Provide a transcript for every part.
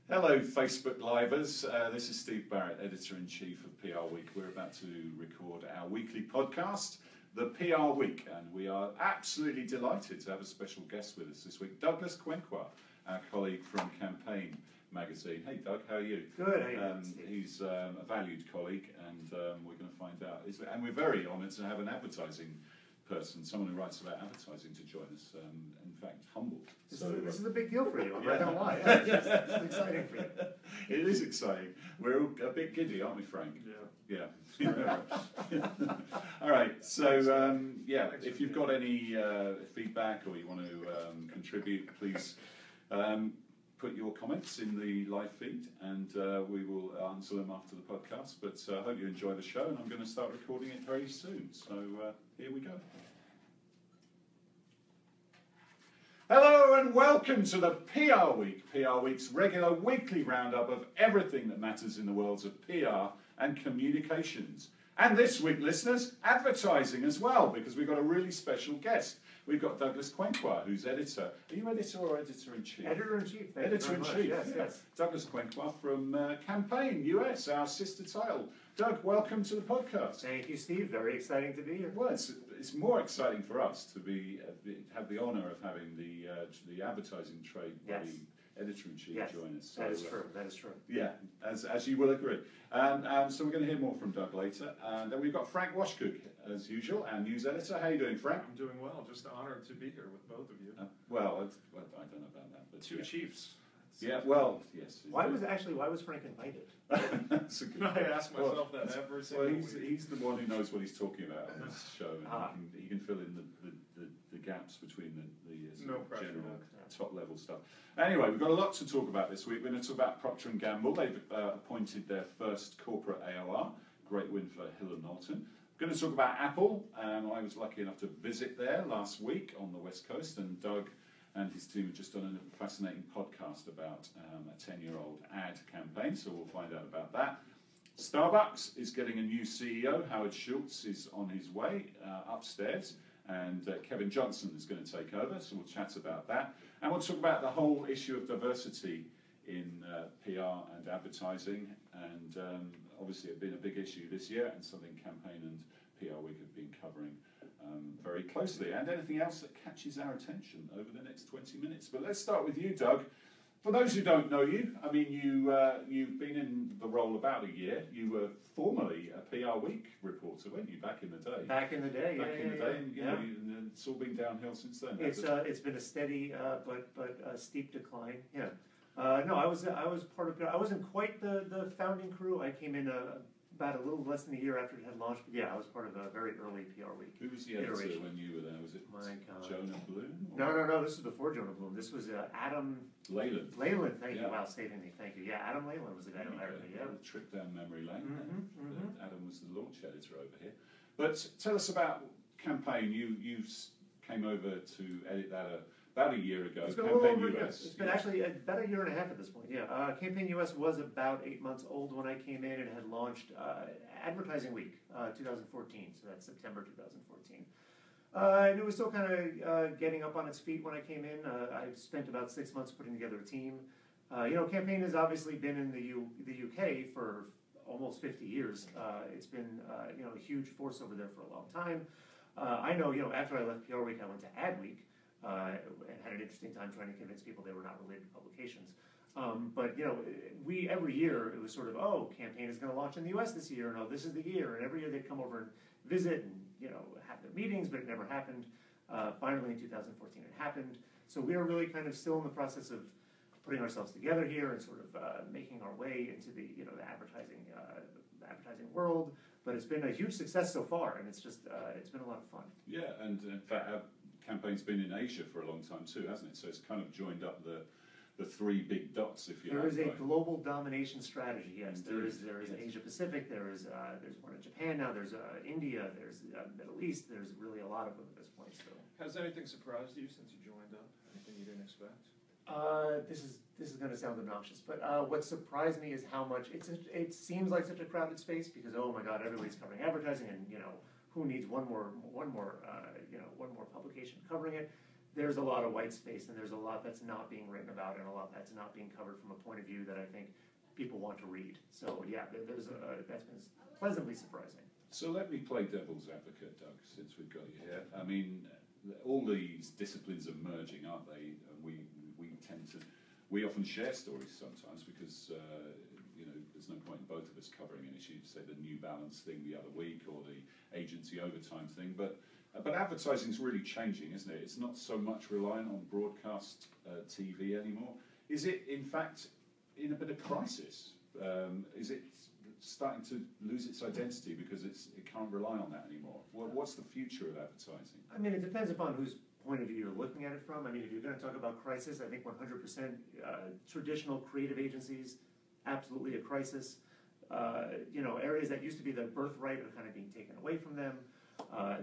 Hello, Facebook Livers. This is Steve Barrett, Editor-in-Chief of PRWeek. We're about to record our weekly podcast, the PRWeek, and we are absolutely delighted to have a special guest with us this week, Douglas Quenqua, our colleague from Campaign magazine. Hey, Doug, how are you? Good. How are you doing, Steve? He's a valued colleague, and we're going to find out. And we're very honoured to have an advertising person, someone who writes about advertising, to join us. In fact, humbled. This is a big deal for you. I'm not going to lie. It's exciting for you. It is exciting. We're all a bit giddy, aren't we, Frank? Yeah. All right. So, if you've got any feedback or you want to contribute, please put your comments in the live feed, and we will answer them after the podcast. But I hope you enjoy the show, and I'm going to start recording it very soon. So here we go. Hello and welcome to the PRWeek, PRWeek's regular weekly roundup of everything that matters in the worlds of PR and communications. And this week, listeners, advertising as well, because we've got a really special guest. We've got Douglas Quenqua, who's editor. Are you editor or editor-in-chief? Editor-in-chief. Editor-in-chief, yes. Douglas Quenqua from Campaign US, our sister title. Doug, welcome to the podcast. Thank you, Steve. Very exciting to be here. Well, it's more exciting for us to have the honour of having the advertising trade body editor-in-chief join us. So, that is true. That is true. Yeah, as you will agree. So we're going to hear more from Doug later. And then we've got Frank Washkuch, as usual, our news editor. How are you doing, Frank? I'm doing well. Just honored to be here with both of you. I don't know about that. But Two chiefs. Yeah, well, yes. Why was Frank invited? That's a good I ask myself that every single week. He's the one who knows what he's talking about on this show, and he can fill in the gaps between the general top-level stuff. Anyway, we've got a lot to talk about this week. We're going to talk about Procter & Gamble. They've appointed their first corporate AOR. Great win for Hill & Knowlton. We're going to talk about Apple. I was lucky enough to visit there last week on the West Coast, and Doug and his team have just done a fascinating podcast about a 10-year-old ad campaign, so we'll find out about that. Starbucks is getting a new CEO. Howard Schultz is on his way upstairs, and Kevin Johnson is going to take over, so we'll chat about that. And we'll talk about the whole issue of diversity in PR and advertising, and obviously it's been a big issue this year, and something Campaign and PRWeek have been covering very closely, and anything else that catches our attention over the next 20 minutes. But let's start with you, Doug. For those who don't know you, I mean, you've been in the role about a year. You were formerly a PRWeek reporter, weren't you, back in the day? Back in the day, and it's all been downhill since then. It's been a steady but steep decline. Yeah. No, I was part of. I wasn't quite the founding crew. I came in about a little less than a year after it had launched. But yeah, I was part of a very early PRWeek. Who was the editor when you were there? Was it Jonah Bloom? No. This was before Jonah Bloom. This was Adam Leyland. Thank you. Wow, saving me. Thank you. Yeah, Adam Leyland was the guy who hired me. Yeah. Trip down memory lane. Adam was the launch editor over here. But tell us about Campaign. You came over to edit that about a year ago. It's been Campaign a US. It's been actually about a year and a half at this point. Yeah, Campaign US was about 8 months old when I came in and had launched Advertising Week 2014. So that's September 2014. And it was still kind of getting up on its feet when I came in. I spent about 6 months putting together a team. Campaign has obviously been in the UK for almost 50 years. It's been a huge force over there for a long time. I know after I left PRWeek, I went to Adweek. And had an interesting time trying to convince people they were not related publications. But we every year it was sort of, Campaign is going to launch in the U.S. this year, and this is the year. And every year they'd come over and visit and have their meetings, but it never happened. Finally, in 2014, it happened. So we are really kind of still in the process of putting ourselves together here and sort of making our way into the the advertising world. But it's been a huge success so far, and it's been a lot of fun. Yeah, and in fact, Campaign's been in Asia for a long time too, hasn't it? So it's kind of joined up the three big dots, if you like. There is a global domination strategy. Yes, Indeed. there is Asia Pacific. There's one in Japan now. There's India. There's Middle East. There's really a lot of them at this point. So has anything surprised you since you joined up? Anything you didn't expect? This is going to sound obnoxious, but what surprised me is how much it seems like such a crowded space because oh my God, everybody's covering advertising, and who needs one more publication covering it. there's a lot of white space, and there's a lot that's not being written about, and a lot that's not being covered from a point of view that I think people want to read. So yeah, that's been pleasantly surprising. So let me play devil's advocate, Doug, since we've got you here. I mean, all these disciplines are merging, aren't they? And we often share stories sometimes because there's no point in both of us covering an issue, say the New Balance thing the other week or the agency overtime thing. But advertising is really changing, isn't it? It's not so much reliant on broadcast TV anymore. Is it, in fact, in a bit of crisis? Is it starting to lose its identity because it can't rely on that anymore? What's the future of advertising? I mean, it depends upon whose point of view you're looking at it from. I mean, if you're going to talk about crisis, I think 100% traditional creative agencies, absolutely a crisis. Areas that used to be their birthright are kind of being taken away from them.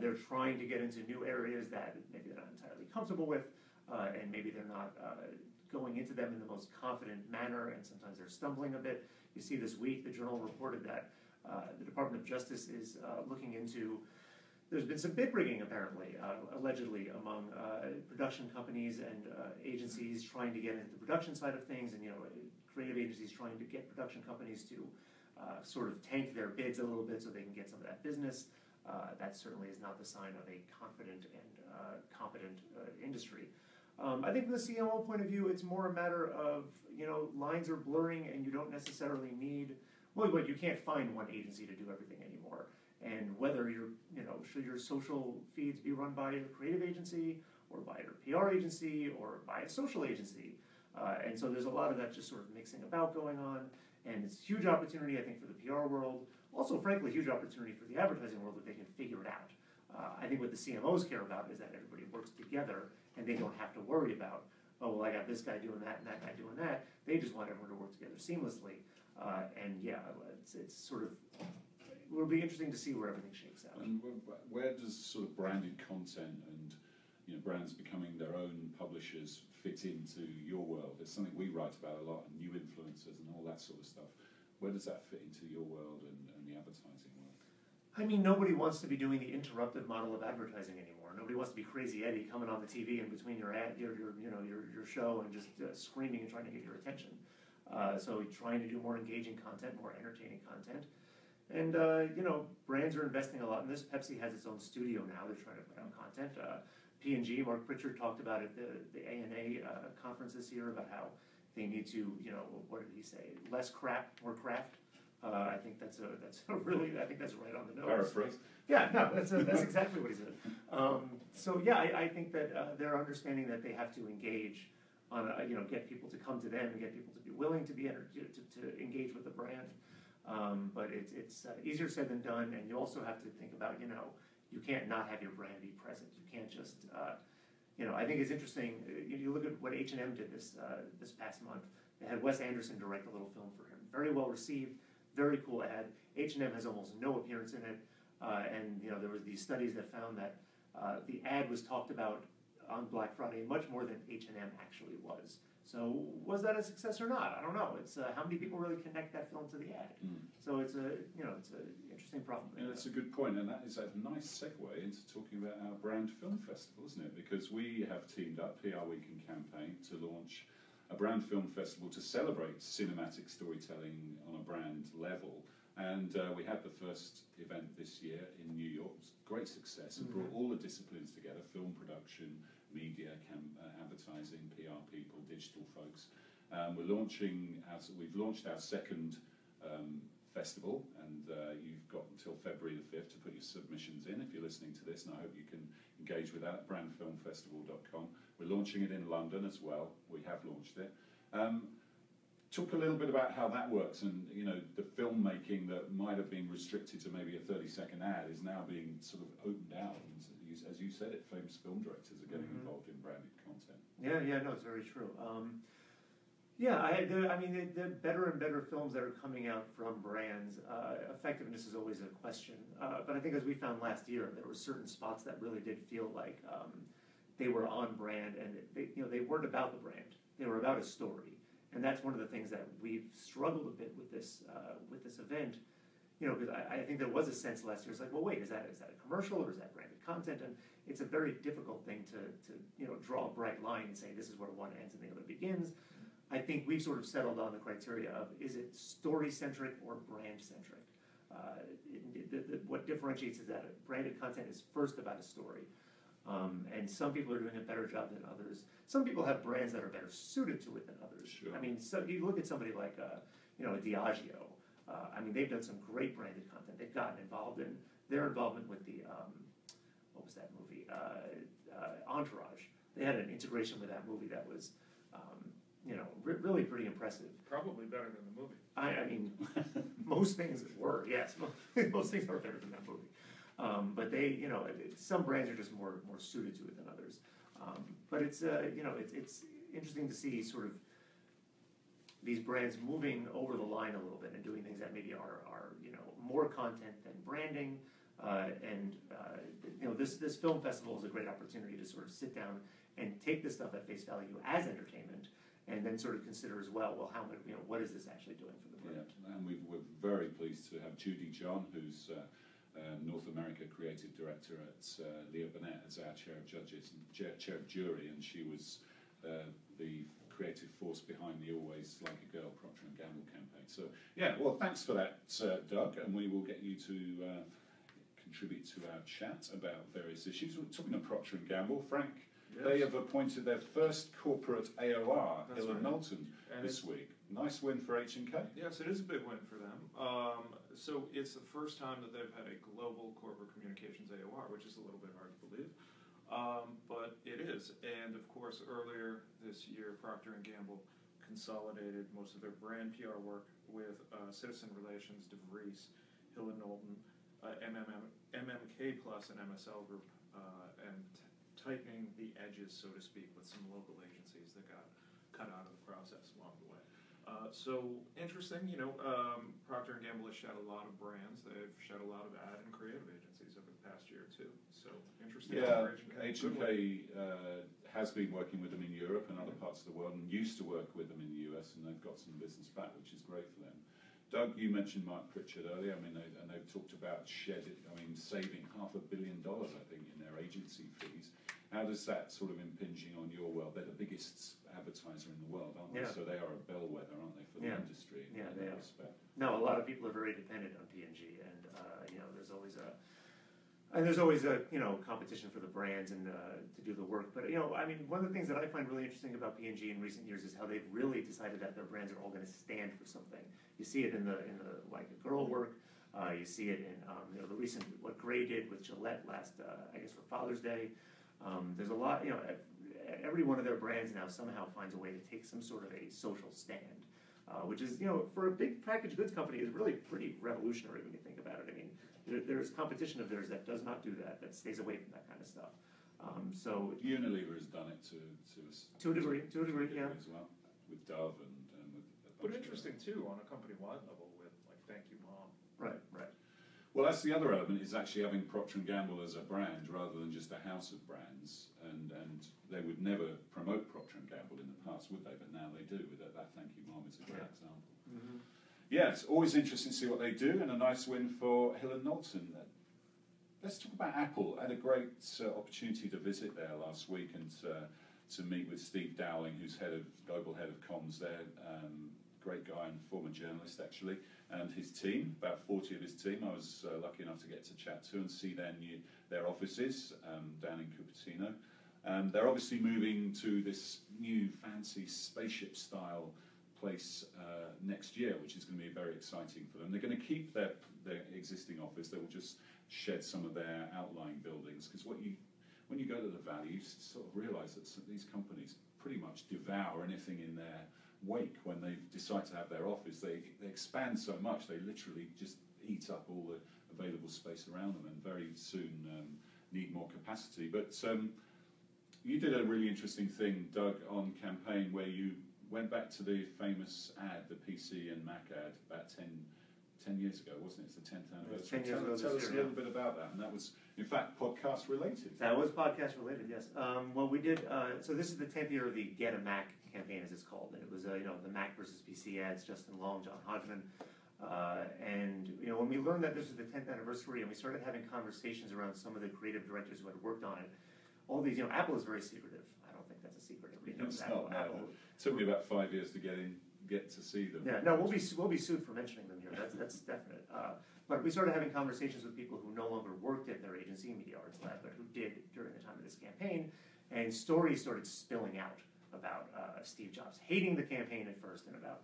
They're trying to get into new areas that maybe they're not entirely comfortable with, and maybe they're not going into them in the most confident manner, and sometimes they're stumbling a bit. You see this week, the Journal reported that the Department of Justice is looking into, there's been some bid rigging apparently, allegedly, among production companies and agencies trying to get into the production side of things, and creative agencies trying to get production companies to sort of tank their bids a little bit so they can get some of that business. That certainly is not the sign of a confident and competent industry. I think from the CMO point of view, it's more a matter of, lines are blurring and you don't necessarily need, well, you can't find one agency to do everything anymore. And whether should your social feeds be run by a creative agency or by a PR agency or by a social agency? And so there's a lot of that just sort of mixing about going on. And it's a huge opportunity, I think, for the PR world. Also, frankly, a huge opportunity for the advertising world if they can figure it out. I think what the CMOs care about is that everybody works together and they don't have to worry about, oh, well, I got this guy doing that and that guy doing that. They just want everyone to work together seamlessly. And yeah, it's sort of, it'll be interesting to see where everything shakes out. And where does sort of branded content and brands becoming their own publishers fit into your world? It's something we write about a lot, and new influencers and all that sort of stuff. Where does that fit into your world and the advertising world? I mean, nobody wants to be doing the interruptive model of advertising anymore. Nobody wants to be Crazy Eddie coming on the TV in between your show and just screaming and trying to get your attention. So trying to do more engaging content, more entertaining content. And, brands are investing a lot in this. Pepsi has its own studio now. They're trying to put out content. P&G, Mark Pritchard talked about it at the ANA conference this year about how they need to, what did he say? Less crap, more craft. I think that's right on the nose. Paraphrase. Yeah, no, that's exactly what he said. So yeah, I think that they're understanding that they have to engage on, get people to come to them and get people to be willing to be to engage with the brand. But it's easier said than done, and you also have to think about, you can't not have your brand be present. You can't just, I think it's interesting. You look at what H&M did this past month. They had Wes Anderson direct a little film for him. Very well received, very cool ad. H&M has almost no appearance in it, and there were these studies that found that the ad was talked about on Black Friday much more than H&M actually was. So was that a success or not? I don't know. It's how many people really connect that film to the ad. So it's an interesting problem. Yeah, that's a good point, and that is a nice segue into talking about our brand film festival, isn't it? Because we have teamed up, PRWeek and Campaign, to launch a brand film festival to celebrate cinematic storytelling on a brand level. And we had the first event this year in New York. It was a great success and brought all the disciplines together: film production, media, advertising, PR people, digital folks. We've launched our second festival, and you've got until February the 5th to put your submissions in if you're listening to this, and I hope you can engage with that at brandfilmfestival.com. We're launching it in London as well. We have launched it. Talk a little bit about how that works, and the filmmaking that might have been restricted to maybe a 30-second ad is now being sort of opened out. And as you said it, famous film directors are getting involved in branded content. Yeah, no, it's very true. The better and better films that are coming out from brands, effectiveness is always a question. But I think as we found last year, there were certain spots that really did feel like they were on brand, and they weren't about the brand. They were about a story. And that's one of the things that we've struggled a bit with this event. because I think there was a sense last year. It's like, well, wait, is that a commercial or is that branded content? And it's a very difficult thing to draw a bright line and say this is where one ends and the other begins. I think we've sort of settled on the criteria of is it story-centric or brand-centric? What differentiates is that branded content is first about a story. And some people are doing a better job than others. Some people have brands that are better suited to it than others. Sure. I mean, so you look at somebody like, a Diageo. I mean, they've done some great branded content. They've gotten involved in their involvement with the, what was that movie? Entourage. They had an integration with that movie that was, really pretty impressive. Probably better than the movie. I mean, most things were, yes. Most things are better than that movie. But they, some brands are just more suited to it than others. But it's, it's interesting to see sort of these brands moving over the line a little bit and doing things that maybe are more content than branding. This film festival is a great opportunity to sort of sit down and take this stuff at face value as entertainment, and then sort of consider as well, how much, what is this actually doing for the brand? Yeah, and we're very pleased to have Judy John, who's North America Creative Director at Leo Burnett, as our chair of judges and chair of jury, and she was the creative force behind the Always Like a Girl Procter & Gamble campaign. So yeah, well, thanks for that, Doug, and we will get you to contribute to our chat about various issues. We're talking of Procter & Gamble. Frank, yes. They have appointed their first corporate AOR, Hill and Knowlton, this week. Nice win for H&K. Yes, it is a big win for them. So it's the first time that they've had a global corporate communications AOR, which is a little bit hard to believe. But it is. And of course, earlier this year, Procter & Gamble consolidated most of their brand PR work with Citizen Relations, DeVries, Hill and Knowlton, MMK Plus, and MSL Group, and tightening the edges, so to speak, with some local agencies that got cut out of the process along the way. So interesting, Procter & Gamble has shed a lot of brands. They've shed a lot of ad and creative agencies over the past year too. So interesting. Yeah, H&K has been working with them in Europe and other parts of the world, and used to work with them in the US, and they've got some business back, which is great for them. Doug, you mentioned Mark Pritchard earlier. I mean, they've talked about saving $500 million, I think, in their agency fees. How does that sort of impinging on your world? They're the biggest advertiser in the world, aren't they? Yeah. So they are a bellwether, aren't they, for the industry in they that are. respect? No, a lot of people are very dependent on P&G, and there's always a competition for the brands and to do the work. But I mean, one of the things that I find really interesting about P&G in recent years is how they've really decided that their brands are all going to stand for something. You see it in the Like a Girl work. You see it in the recent what Gray did with Gillette last I guess for Father's Day. There's a lot, every one of their brands now somehow finds a way to take some sort of a social stand, which is, for a big packaged goods company, is really pretty revolutionary when you think about it. I mean, there's competition of theirs that does not do that stays away from that kind of stuff. So Unilever has done it to a degree, yeah. As well, with Dove and with a bunch But interesting too on a company-wide level with like Thank You Mom. Right. Well, that's the other element, is actually having Procter & Gamble as a brand rather than just a house of brands. And they would never promote Procter & Gamble in the past, would they? But now they do. With that Thank You Mom is a great example. Mm-hmm. Yeah, it's always interesting to see what they do, and a nice win for Hill and Knowlton. Let's talk about Apple. I had a great opportunity to visit there last week and to meet with Steve Dowling, who's global head of comms there. Great guy and former journalist, actually, and his team, about 40 of his team. I was lucky enough to get to chat to and see their offices down in Cupertino. They're obviously moving to this new fancy spaceship-style place next year, which is going to be very exciting for them. They're going to keep their existing office. They will just shed some of their outlying buildings, because when you go to the Valley, you sort of realise that these companies pretty much devour anything in their wake. When they decide to have their office, they expand so much, they literally just eat up all the available space around them, and very soon need more capacity. But you did a really interesting thing, Doug, on campaign, where you went back to the famous ad, the PC and Mac ad, about 10 years ago, wasn't it? It's the 10th anniversary. 10 years ago. Tell us a little bit about that. And that was, in fact, podcast related. That was podcast related, yes. Well, we did, so this is the 10th year of the Get a Mac campaign, as it's called. And it was, the Mac versus PC ads, Justin Long, John Hodgman. And when we learned that this was the 10th anniversary, and we started having conversations around some of the creative directors who had worked on it, all these, Apple is very secretive. I don't think that's a secret. Everybody knows Apple. It took me about 5 years to get to see them. Yeah, no, we'll be sued for mentioning them here. That's definite. But we started having conversations with people who no longer worked at their agency, Media Arts Lab, but who did during the time of this campaign, and stories started spilling out about Steve Jobs hating the campaign at first, and about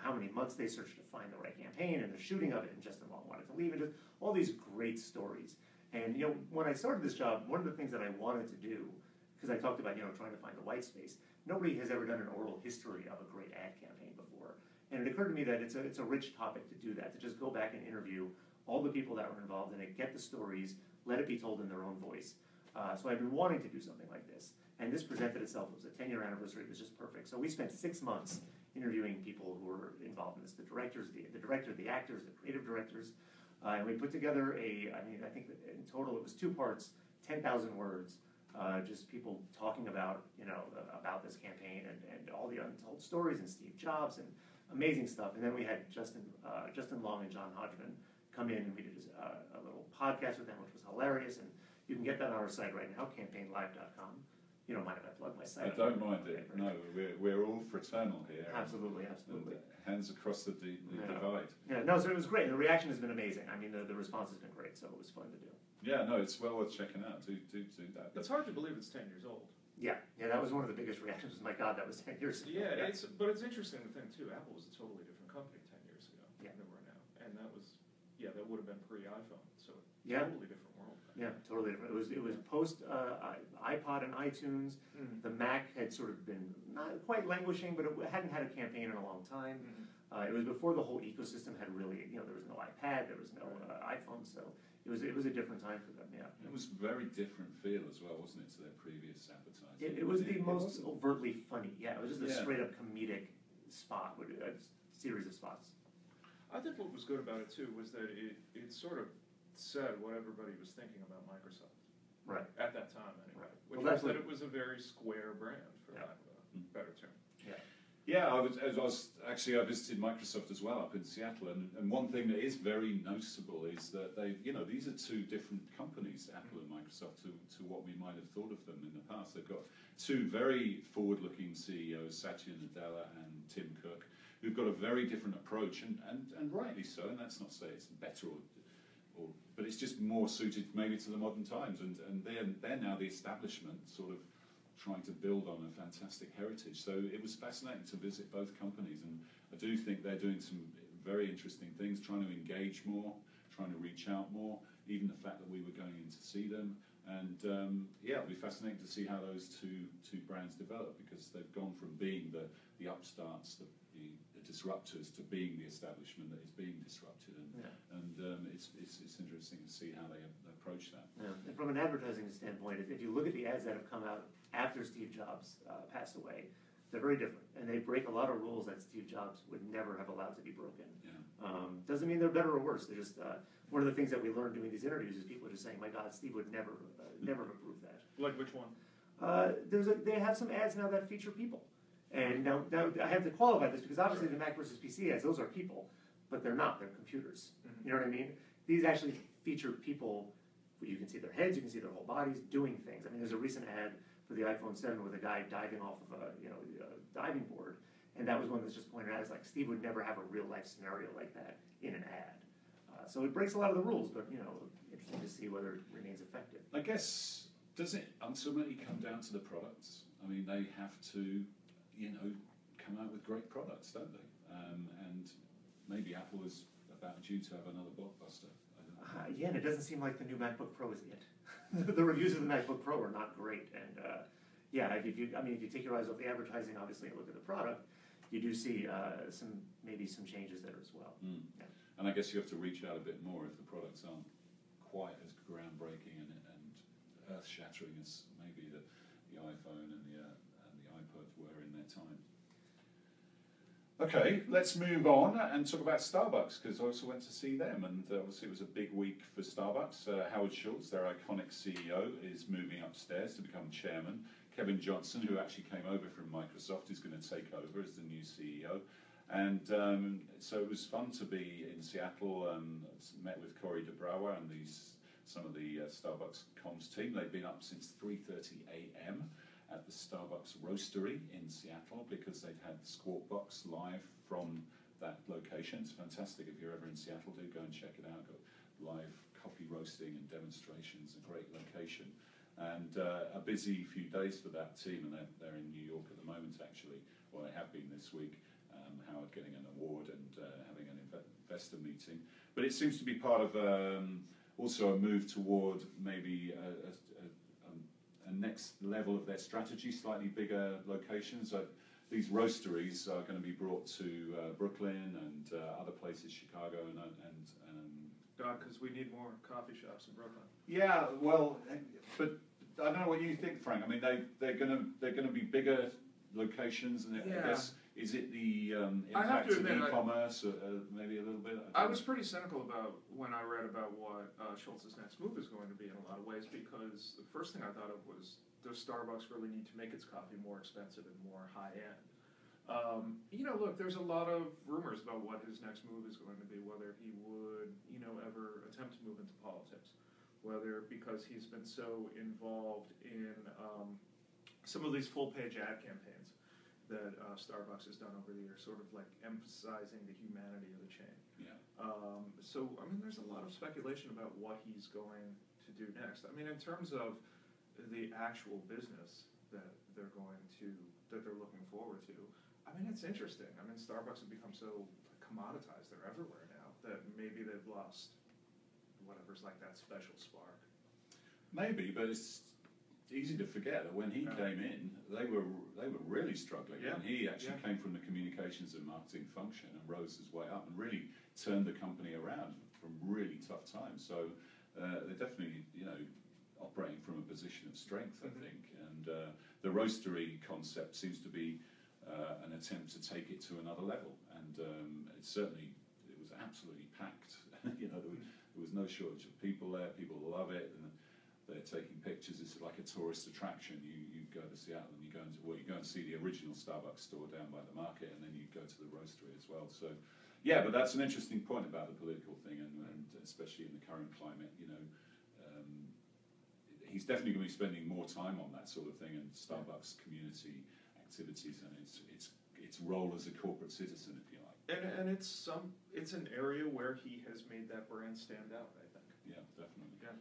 how many months they searched to find the right campaign, and the shooting of it, and Justin Long wanted to leave it. All these great stories. And when I started this job, one of the things that I wanted to do, because I talked about trying to find the white space, nobody has ever done an oral history of a great ad campaign before. And it occurred to me that it's a rich topic to do that, to just go back and interview all the people that were involved in it, get the stories, let it be told in their own voice. So I've been wanting to do something like this. And this presented itself. It was a 10-year anniversary. It was just perfect. So we spent 6 months interviewing people who were involved in this, the directors, the director, the actors, the creative directors. And we put together I think that in total it was 2 parts, 10,000 words, just people talking about, about this campaign and all the untold stories, and Steve Jobs, and amazing stuff. And then we had Justin Long and John Hodgman come in, and we did a little podcast with them, which was hilarious. And you can get that on our site right now, campaignlive.com. You don't mind if I plug my site? I don't mind it. No, we're all fraternal here. Absolutely. Hands across the divide. Yeah, no, so it was great. The reaction has been amazing. I mean, the response has been great, so it was fun to do. Yeah, no, it's well worth checking out. Do that. It's hard to believe it's 10 years old. Yeah, that was one of the biggest reactions. My God, that was 10 years ago. Yeah, but it's interesting to think too. Apple was a totally different company 10 years ago than they were now, and that would have been pre-iPhone, so totally different world. Yeah, totally different. It was post iPod and iTunes. The Mac had sort of been not quite languishing, but it hadn't had a campaign in a long time. It was before the whole ecosystem had really, there was no iPad, there was no iPhone, so it was a different time for them. Yeah, it was very different feel as well, wasn't it, to their previous advertising? It was the most overtly funny. Yeah, it was just a straight up comedic spot, a series of spots. I think what was good about it too was that it sort of said what everybody was thinking about Microsoft. Right. At that time, anyway. Right. Which was that it was a very square brand, for lack of a better term. Yeah, I visited Microsoft as well up in Seattle, and one thing that is very noticeable is that these are 2 different companies, Apple and Microsoft, to what we might have thought of them in the past. They've got 2 very forward-looking CEOs, Satya Nadella and Tim Cook, who've got a very different approach, and rightly so. And that's not to say it's better but it's just more suited maybe to the modern times, and they're now the establishment, sort of trying to build on a fantastic heritage. So it was fascinating to visit both companies, and I do think they're doing some very interesting things, trying to engage more, trying to reach out more, even the fact that we were going in to see them. And it'll be fascinating to see how those two brands develop, because they've gone from being the upstarts, the disruptors, to being the establishment that is being disrupted, and it's interesting to see how they approach that. Yeah. And from an advertising standpoint, if you look at the ads that have come out after Steve Jobs passed away, they're very different, and they break a lot of rules that Steve Jobs would never have allowed to be broken. Yeah. Doesn't mean they're better or worse. They're just one of the things that we learned doing these interviews is people are just saying, "My God, Steve would never have approved that." Like which one? They have some ads now that feature people. And now I have to qualify this, because obviously the Mac versus PC ads, those are people, but they're not. They're computers. You know what I mean? These actually feature people. You can see their heads, you can see their whole bodies doing things. I mean, there's a recent ad for the iPhone 7 with a guy diving off of a diving board, and that was one that's just pointed out as like Steve would never have a real life scenario like that in an ad. So it breaks a lot of the rules, but interesting to see whether it remains effective. I guess, does it ultimately come down to the products? I mean, they have to come out with great products, don't they? And maybe Apple is about due to have another blockbuster. And it doesn't seem like the new MacBook Pro is it. The reviews of the MacBook Pro are not great, and if you take your eyes off the advertising, obviously, and look at the product, you do see maybe some changes there as well. Yeah. And I guess you have to reach out a bit more if the products aren't quite as groundbreaking and earth-shattering as maybe the iPhone and the iPod were in their time. Okay, let's move on and talk about Starbucks, because I also went to see them, and obviously it was a big week for Starbucks. Howard Schultz, their iconic CEO, is moving upstairs to become chairman. Kevin Johnson, who actually came over from Microsoft, is going to take over as the new CEO. And so it was fun to be in Seattle. Met with Corey DeBrouwer and some of the Starbucks comms team. They've been up since 3:30 a.m. at the Starbucks Roastery in Seattle because they'd had Squawk Box live from that location. It's fantastic. If you're ever in Seattle, do go and check it out. Got live coffee roasting and demonstrations. A great location. And a busy few days for that team, and they're in New York at the moment, actually. Well, they have been this week. Howard getting an award and having an investor meeting. But it seems to be part of also a move toward maybe a next level of their strategy, slightly bigger locations. These roasteries are going to be brought to Brooklyn and other places, Chicago and because we need more coffee shops in Brooklyn. Yeah, well, but I don't know what you think, Frank. I mean, they're going to be bigger locations, and I guess is it the impact of e-commerce maybe a little bit? I was pretty cynical about when I read about what Schultz's next move is going to be in a lot of ways, because the first thing I thought of was, does Starbucks really need to make its coffee more expensive and more high end? Look, there's a lot of rumors about what his next move is going to be, whether he would, ever attempt to move into politics, whether because he's been so involved in some of these full-page ad campaigns that Starbucks has done over the years, sort of like emphasizing the humanity of the chain. Yeah. So, I mean, there's a lot of speculation about what he's going to do next. I mean, in terms of the actual business that they're looking forward to, I mean, it's interesting. I mean, Starbucks have become so commoditized, they're everywhere now, that maybe they've lost whatever's like that special spark. Maybe, but it's easy to forget that when he came in, they were really struggling. Yeah. And he actually came from the communications and marketing function and rose his way up and really turned the company around from really tough times. So they're definitely, operating from a position of strength, I think. And the roastery concept seems to be an attempt to take it to another level. And it was absolutely packed. There was no shortage of people there. People love it. And they're taking pictures. It's like a tourist attraction. You go to Seattle and you go and see the original Starbucks store down by the market, and then you go to the roastery as well. So, yeah, but that's an interesting point about the political thing, and especially in the current climate. He's definitely going to be spending more time on that sort of thing, and Starbucks community activities, and its role as a corporate citizen, if you like. And it's an area where he has made that brand stand out, I think. Yeah, definitely. Yeah.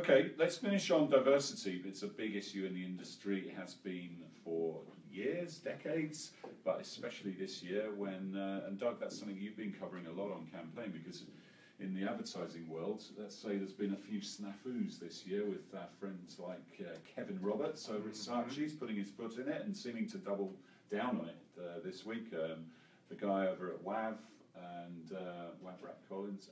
Okay, let's finish on diversity. It's a big issue in the industry. It has been for years, decades, but especially this year when, and Doug, that's something you've been covering a lot on campaign, because in the advertising world, let's say there's been a few snafus this year with friends like Kevin Roberts over at Saatchi's putting his foot in it and seeming to double down on it this week. The guy over at WAV and WAV Rap Collins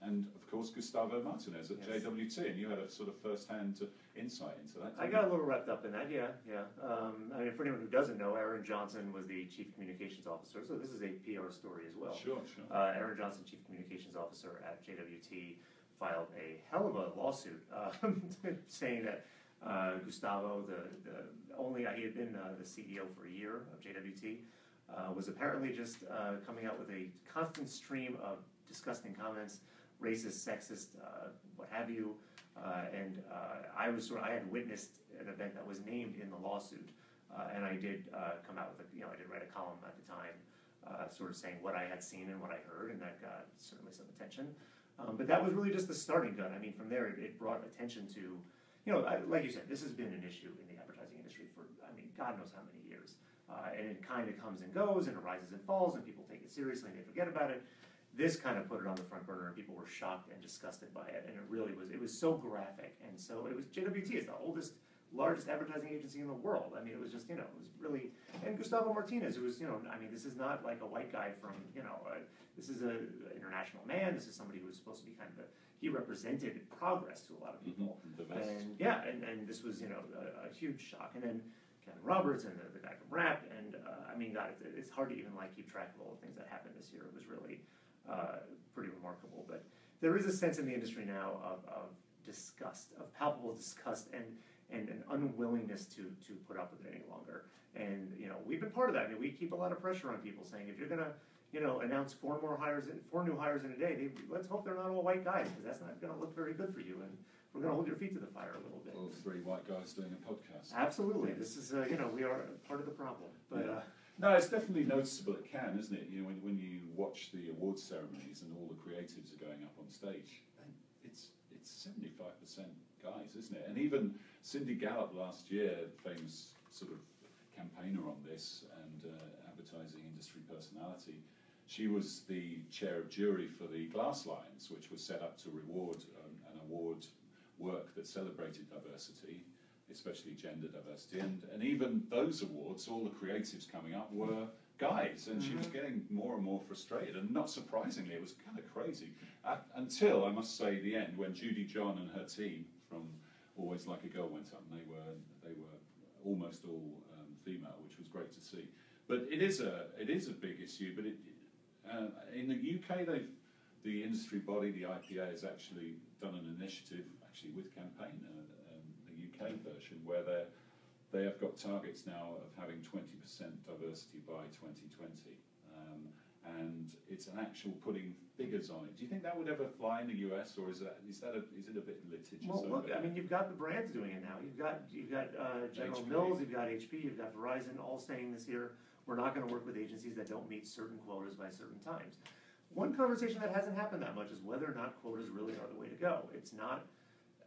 and of course Gustavo Martinez at JWT, and you had a sort of first-hand insight into that. I got a little wrapped up in that, yeah. I mean, for anyone who doesn't know, Aaron Johnson was the Chief Communications Officer, so this is a PR story as well. Sure. Aaron Johnson, Chief Communications Officer at JWT, filed a hell of a lawsuit saying that Gustavo, he had been the CEO for a year of JWT, was apparently just coming out with a constant stream of disgusting comments, racist, sexist, what have you, and I had witnessed an event that was named in the lawsuit, and I did come out with I did write a column at the time, sort of saying what I had seen and what I heard, and that got certainly some attention. But that was really just the starting gun. I mean, from there it brought attention to, like you said, this has been an issue in the advertising industry for, God knows how many years, and it kind of comes and goes, and it rises and falls, and people take it seriously and they forget about it. This kind of put it on the front burner, and people were shocked and disgusted by it, and it was so graphic, and so JWT is the oldest, largest advertising agency in the world. I mean, it was just, it was really, and Gustavo Martinez, who was, this is not like a white guy from, this is an international man, this is somebody who was supposed to be he represented progress to a lot of people. And this was, a huge shock. And then Kevin Roberts and the guy from Rap, and God, it's hard to even keep track of all the things that happened this year. It was really pretty remarkable. But there is a sense in the industry now of disgust, of palpable disgust, and and an unwillingness to put up with it any longer. And we've been part of that. I mean, we keep a lot of pressure on people saying, if you're gonna announce four new hires in a day, let's hope they're not all white guys, because that's not gonna look very good for you. And we're gonna hold your feet to the fire a little bit. Well, 3 white guys doing a podcast. Absolutely. This is we are part of the problem. But no, it's definitely noticeable. It can, isn't it? When you watch the awards ceremonies and all the creatives are going up on stage, it's 75% guys, isn't it? And even Cindy Gallop last year, famous sort of campaigner on this and advertising industry personality, she was the chair of jury for the Glass Lions, which was set up to reward and award work that celebrated diversity, especially gender diversity. And even those awards, all the creatives coming up were guys, and she was getting more and more frustrated. And not surprisingly, it was kind of crazy until, I must say, the end, when Judy John and her team from Always Like a Girl went up, and they were almost all female, which was great to see. But it is a big issue. But in the UK, the industry body, the IPA, has actually done an initiative, actually with Campaign, the UK version, where they have got targets now of having 20% diversity by 2020. And it's an actual putting figures on it. Do you think that would ever fly in the US, or is it a bit litigious? Well, look, I mean, you've got the brands doing it now. You've got General HP. Mills, you've got HP, you've got Verizon, all saying this here. We're not going to work with agencies that don't meet certain quotas by certain times. One conversation that hasn't happened that much is whether or not quotas really are the way to go. It's not.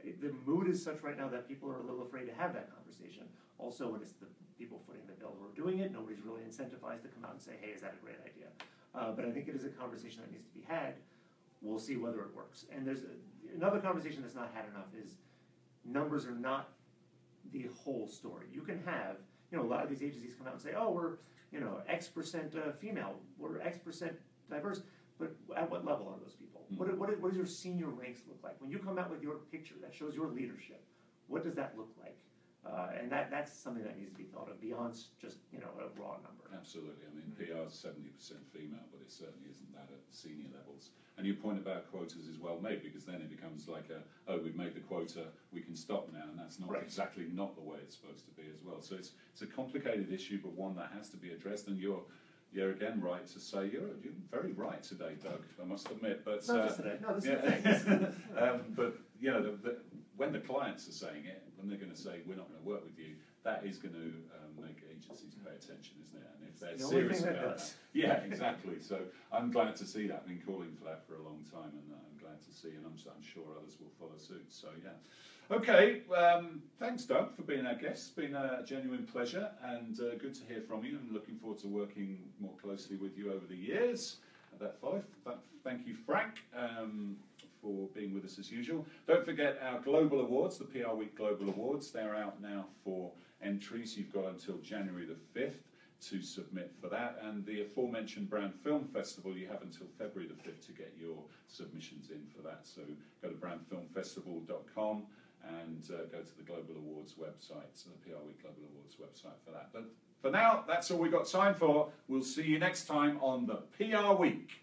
The mood is such right now that people are a little afraid to have that conversation. Also, when it's the people footing the bill who are doing it, nobody's really incentivized to come out and say, hey, is that a great idea? But I think it is a conversation that needs to be had. We'll see whether it works. And there's another conversation that's not had enough is numbers are not the whole story. You can have, a lot of these agencies come out and say, oh, we're, X% female, we're X% diverse, but at what level are those people? What does your senior ranks look like? When you come out with your picture that shows your leadership, what does that look like? And that's something that needs to be thought of beyond just a raw number. Absolutely. I mean, PR is 70% female, but it certainly isn't that at senior levels. And your point about quotas is well made, because then it becomes like we've made the quota, we can stop now, and that's not exactly not the way it's supposed to be as well. So it's a complicated issue, but one that has to be addressed. And you're again right to say you're very right today, Doug. I must admit, but not just today. No, this is the thing. But when the clients are saying it, when they're going to say we're not going to work with you, that is going to make agencies pay attention, isn't it? And if they're serious about that, yeah, exactly. So I'm glad to see that. I've been calling for that for a long time, and I'm glad to see, and I'm sure others will follow suit. So yeah. Okay, thanks, Doug, for being our guest. It's been a genuine pleasure, and good to hear from you. I'm looking forward to working more closely with you over the years that follow. Thank you, Frank, for being with us as usual. Don't forget our global awards, the PRWeek Global Awards. They're out now for entries. You've got until January the 5th to submit for that. And the aforementioned Brand Film Festival, you have until February the 5th to get your submissions in for that. So go to brandfilmfestival.com. and go to the Global Awards website, the PRWeek Global Awards website for that. But for now, that's all we've got time for. We'll see you next time on the PR Week.